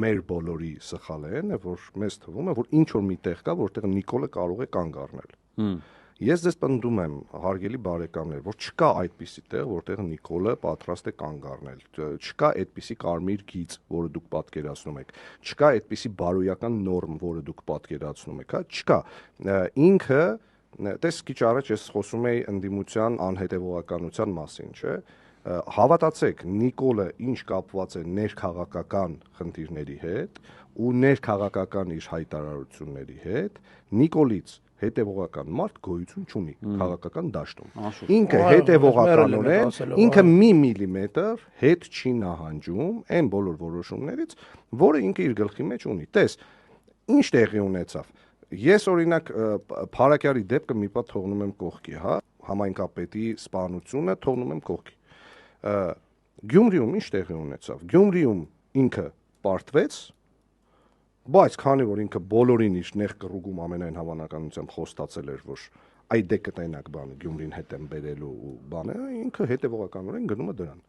մեր բոլորի սխալն է, որ մեզ թվում է, որ ինչ որ միտեղ կա, որտեղ Նիկոլը կարող է կանգ առնել։ Ես ձեզ պնդում եմ, հարգելի բարեկամներ, որ չկա այդպիսի տեղ, որտեղ Նիկոլը պատրաստ է կանգ առնել։ Չկա այդպիսի կարմիր գիծ, որը դուք պատկերացնում եք։ Չկա այդպիսի բարոյական նորմ, որը դուք պատկերացնում եք, հա, չկա։ Ինքը, տես քիչ առաջ ես խոսում էի ընդդիմության անհետևողականության մասին, չէ՞։ Հավատացեք, Նիկոլը ինչ կապված է ներքաղաքական խնդիրների հետ ու ներքաղաքական իր հայտարարությունների հետ, Նիկոլից հետևողական մարդ գոյություն չունի քաղաքական դաշտում։ Ինքը հետևողականորեն, ինքը մի միլիմետր հետ չի նահանջում այն բոլոր որոշումներից, որը ինքը իր գլխի մեջ ունի։ Տես, ինչ տեղի ունեցավ։ Ես օրինակ Փարաքյալի դեպքը մի պատ թողնում եմ կողքի, հա, համայնքապետի սպանությունը թողնում եմ կողքի։ Գյումրիում ինչ տեղի ունեցավ։ Գյումրիում ինքը պարտվեց, բայց քանի որ ինքը բոլորին իր ներկռուգում ամենայն հավանականությամբ խոստացել էր, որ այդ դե կտենակ բանը Գյումրին հետ եմ բերելու ու բանը, ինքը հետևողականորեն գնում է դրան։